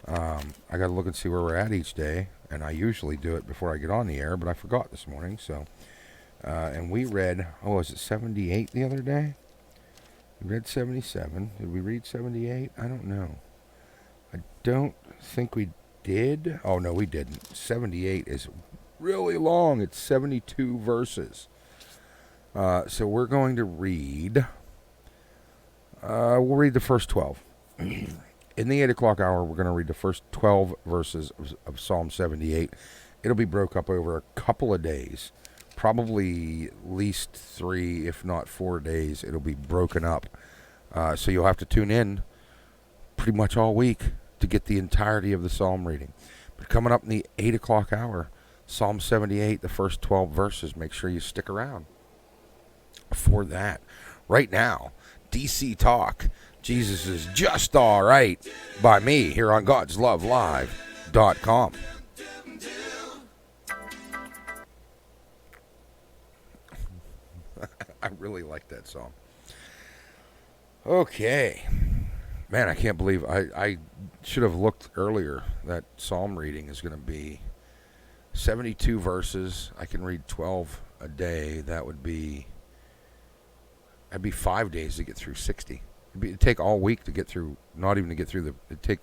I got to look and see where we're at each day, and I usually do it before I get on the air, but I forgot this morning. So, and we read, was it 78 the other day? We read 77. Did we read 78? I don't know. I don't think we did. Oh, no, we didn't. 78 is really long. It's 72 verses. So we're going to read. We'll read the first 12. In the 8 o'clock hour, we're going to read the first 12 verses of Psalm 78. It'll be broke up over a couple of days. Probably at least 3, if not 4 days. It'll be broken up. So you'll have to tune in pretty much all week to get the entirety of the psalm reading. But coming up in the 8 o'clock hour, Psalm 78, the first 12 verses. Make sure you stick around for that. Right now, DC Talk, Jesus is Just All Right, by me here on GodsLoveLive.com. I really like that song. Okay. Man, I can't believe I should have looked earlier. That psalm reading is going to be 72 verses. I can read 12 a day. That'd be 5 days to get through 60. It'd take all week to get through, not even to get through it'd take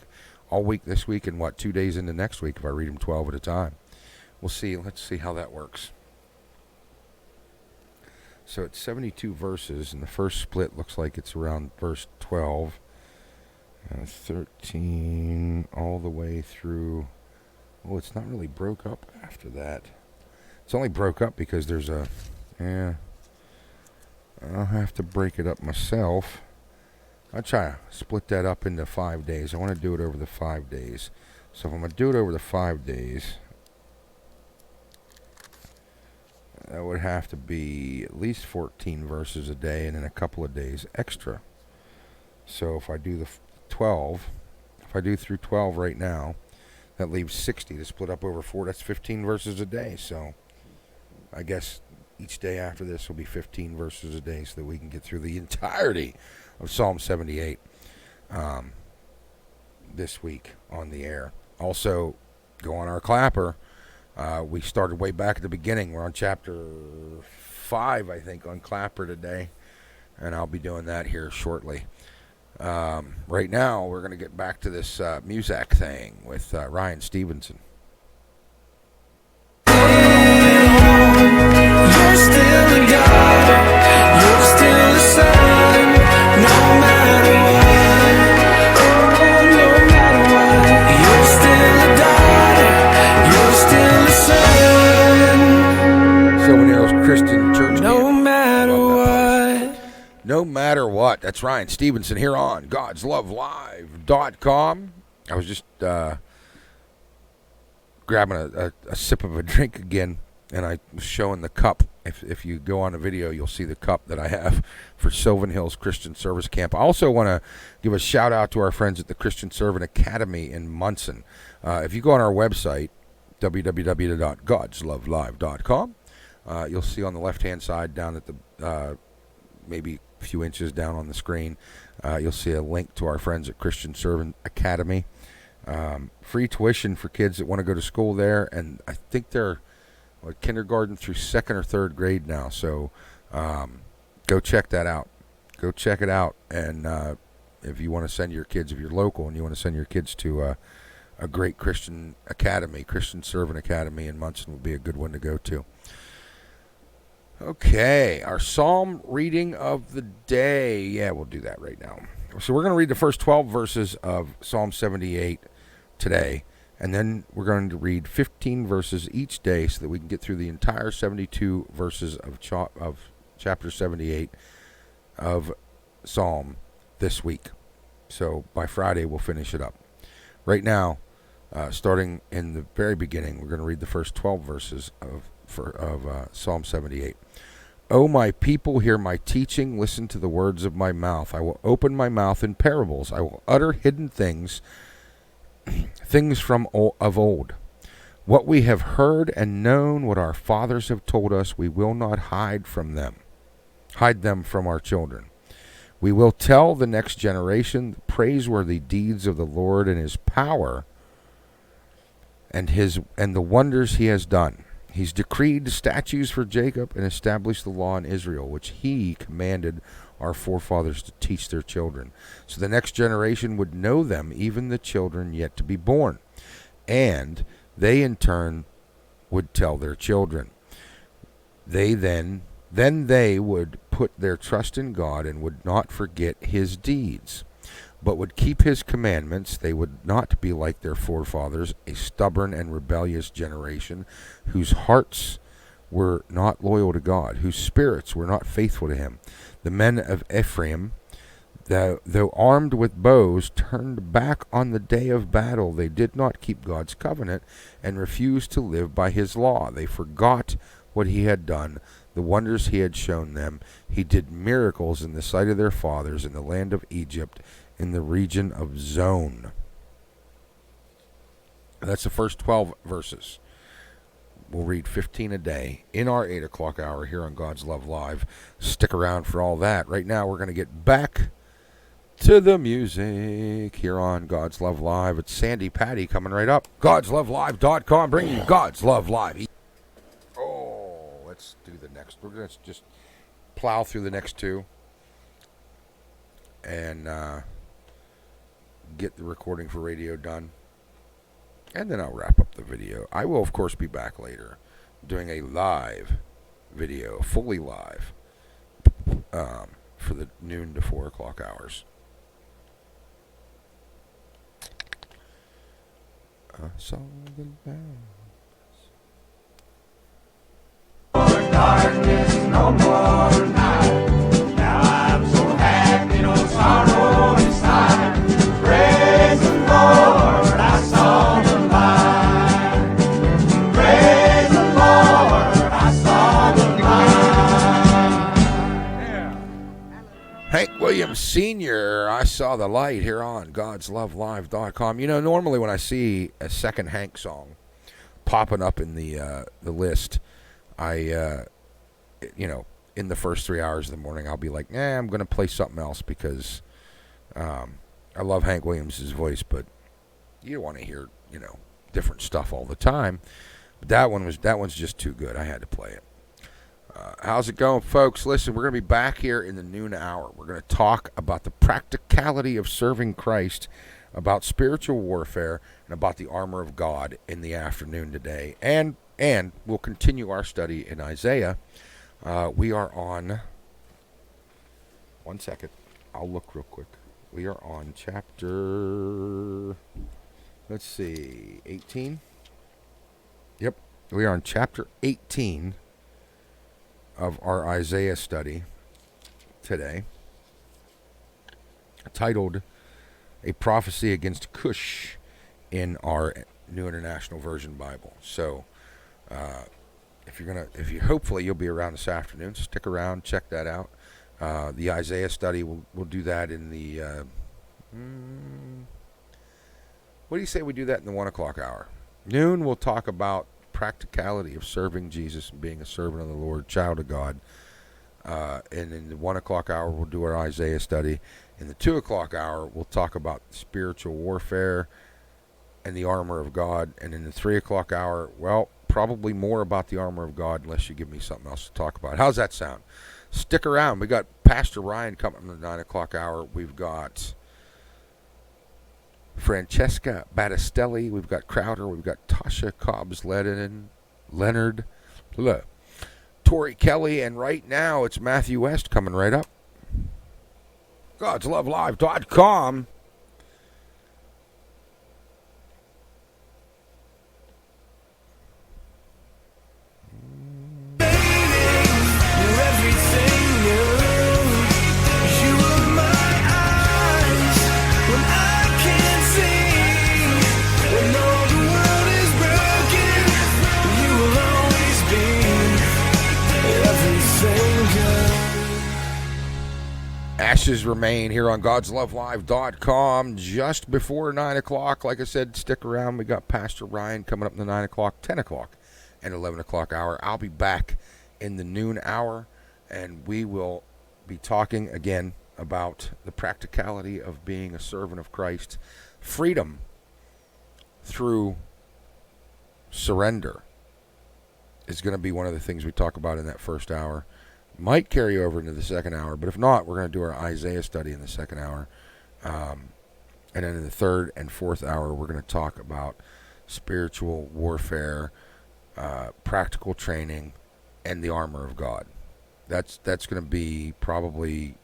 all week this week and 2 days into next week if I read them 12 at a time. We'll see. Let's see how that works. So it's 72 verses, and the first split looks like it's around verse 12. 13 all the way through. Oh, it's not really broke up after that. It's only broke up because there's I'll have to break it up myself. I'll try to split that up into 5 days. I want to do it over the 5 days. So if I'm going to do it over the 5 days, that would have to be at least 14 verses a day and then a couple of days extra. So if I do the 12, if I do through 12 right now, that leaves 60 to split up over 4. That's 15 verses a day. So I guess each day after this will be 15 verses a day so that we can get through the entirety of Psalm 78 this week on the air. Also, go on our Clapper. We started way back at the beginning. We're on chapter 5, I think, on Clapper today. And I'll be doing that here shortly. Right now, we're going to get back to this Muzak thing with Ryan Stevenson. You're still a God, you're still the sun, no matter what, oh, no matter what. You're still a daughter, you're still a son, Sylvan Hills Christian Church. no matter what. No matter what. That's Ryan Stevenson here on God'sLoveLive.com. I was just grabbing a sip of a drink again, and I was showing the cup. If you go on the video, you'll see the cup that I have for Sylvan Hills Christian Service Camp. I also want to give a shout out to our friends at the Christian Servant Academy in Munson. If you go on our website, www.godslovelive.com, you'll see on the left-hand side down at the maybe a few inches down on the screen, you'll see a link to our friends at Christian Servant Academy. Free tuition for kids that want to go to school there, and I think they're kindergarten through second or third grade now. So go check that out. Go check it out. And if you want to send your kids, if you're local and you want to send your kids to a great Christian academy, Christian Servant Academy in Munson would be a good one to go to. Okay, our psalm reading of the day. Yeah, we'll do that right now. So we're going to read the first 12 verses of Psalm 78 today, and then we're going to read 15 verses each day so that we can get through the entire 72 verses of chapter 78 of Psalm this week. So by Friday, we'll finish it up. Right now, starting in the very beginning, we're going to read the first 12 verses of Psalm 78. O my people, hear my teaching, listen to the words of my mouth. I will open my mouth in parables. I will utter hidden things, things from of old. What we have heard and known, what our fathers have told us, we will not hide them from our children. We will tell the next generation the praiseworthy deeds of the Lord and his power and the wonders he has done. He's decreed statutes for Jacob and established the law in Israel, which he commanded our forefathers to teach their children, so the next generation would know them, even the children yet to be born. And they in turn would tell their children. Then they would put their trust in God and would not forget his deeds, but would keep his commandments. They would not be like their forefathers, a stubborn and rebellious generation, whose hearts were not loyal to God, whose spirits were not faithful to him. The men of Ephraim, though armed with bows, turned back on the day of battle. They did not keep God's covenant and refused to live by his law. They forgot what he had done, the wonders he had shown them. He did miracles in the sight of their fathers in the land of Egypt, in the region of Zone. That's the first 12 verses. We'll read 15 a day in our 8 o'clock hour here on God's Love Live. Stick around for all that. Right now we're going to get back to the music here on God's Love Live. It's Sandy Patty coming right up. God'sLoveLive.com bringing you God's Love Live. Oh, let's do the next. We're going to just plow through the next two and get the recording for radio done, and then I'll wrap up the video. I will, of course, be back later doing a live video, fully live, for the noon to 4 o'clock hours. I saw the bells. Darkness, no more night. Now I'm so happy, no sorrow inside. Praise the Lord, I saw the light. Praise the Lord, I saw the light. Hank Williams Sr., I saw the light here on God'sLoveLive.com. You know, normally when I see a second Hank song popping up in the list, I, in the first 3 hours of the morning, I'll be like, I'm going to play something else because I love Hank Williams' voice, but you don't want to hear, different stuff all the time. But that one's just too good. I had to play it. How's it going, folks? Listen, we're going to be back here in the noon hour. We're going to talk about the practicality of serving Christ, about spiritual warfare, and about the armor of God in the afternoon today. And we'll continue our study in Isaiah. We are on... One second. I'll look real quick. We are on chapter... Let's see, 18? Yep. We are on chapter 18 of our Isaiah study today, titled A Prophecy Against Cush in our New International Version Bible. So, hopefully you'll be around this afternoon, stick around, check that out. The Isaiah study, we'll do that in the, what do you say we do that in the 1 o'clock hour? Noon, we'll talk about practicality of serving Jesus and being a servant of the Lord, child of God. And in the 1 o'clock hour, we'll do our Isaiah study. In the 2 o'clock hour, we'll talk about spiritual warfare and the armor of God. And in the 3 o'clock hour, well, probably more about the armor of God unless you give me something else to talk about. How's that sound? Stick around. We got Pastor Ryan coming in the 9 o'clock hour. We've got Francesca Battistelli, we've got Crowder, we've got Tasha Cobbs-Leonard, Tori Kelly, and right now it's Matthew West coming right up. God'sLoveLive.com. Ashes remain here on God'sLoveLive.com just before 9 o'clock. Like I said, stick around. We got Pastor Ryan coming up in the 9 o'clock, 10 o'clock, and 11 o'clock hour. I'll be back in the noon hour, and we will be talking again about the practicality of being a servant of Christ, freedom through surrender is going to be one of the things we talk about in that first hour. Might carry over into the second hour, but if not, we're going to do our Isaiah study in the second hour. And then in the third and fourth hour, we're going to talk about spiritual warfare, practical training, and the armor of God. That's going to be probably,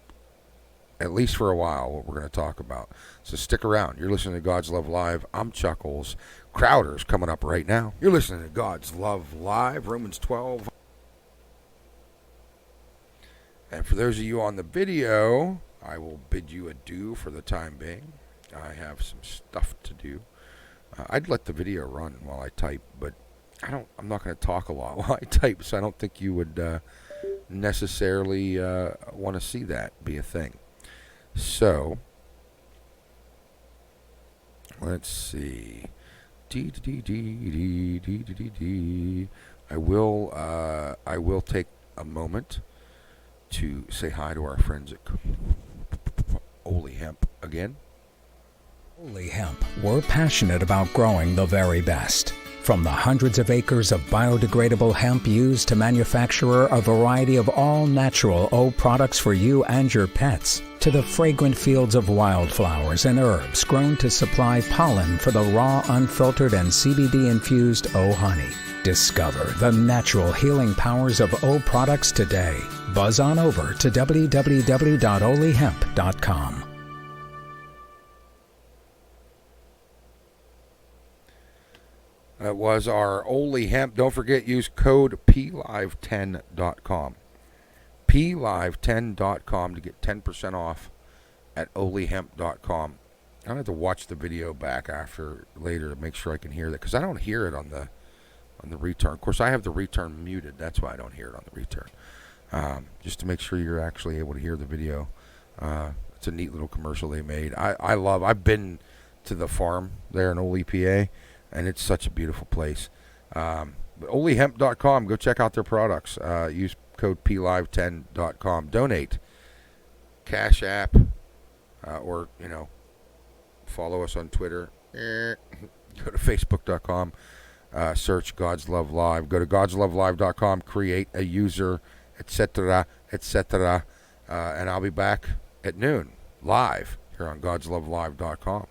at least for a while, what we're going to talk about. So stick around. You're listening to God's Love Live. I'm Chuckles. Crowder's coming up right now. You're listening to God's Love Live, Romans 12. And for those of you on the video, I will bid you adieu for the time being. I have some stuff to do. I'd let the video run while I type, but I'm not going to talk a lot while I type, so I don't think you would necessarily want to see that be a thing. So, let's see. I will take a moment to say hi to our friends at Ole Hemp again. Ole Hemp, we're passionate about growing the very best. From the hundreds of acres of biodegradable hemp used to manufacture a variety of all-natural O products for you and your pets, to the fragrant fields of wildflowers and herbs grown to supply pollen for the raw, unfiltered, and CBD-infused O honey. Discover the natural healing powers of O products today. Buzz on over to www.olehemp.com. That was our Ole Hemp. Don't forget, use code PLive10.com. PLive10.com to get 10% off at olehemp.com. I'm going to have to watch the video back later to make sure I can hear that, because I don't hear it on the return. Of course, I have the return muted. That's why I don't hear it on the return. Just to make sure you're actually able to hear the video. It's a neat little commercial they made. I've been to the farm there in Ole, PA, and it's such a beautiful place. But olehemp.com, go check out their products. Use code PLive10.com. Donate. Cash App, or, follow us on Twitter. Go to facebook.com. Search God's Love Live. Go to godslovelive.com, create a user, etc., etc. And I'll be back at noon, live, here on God'sLoveLive.com.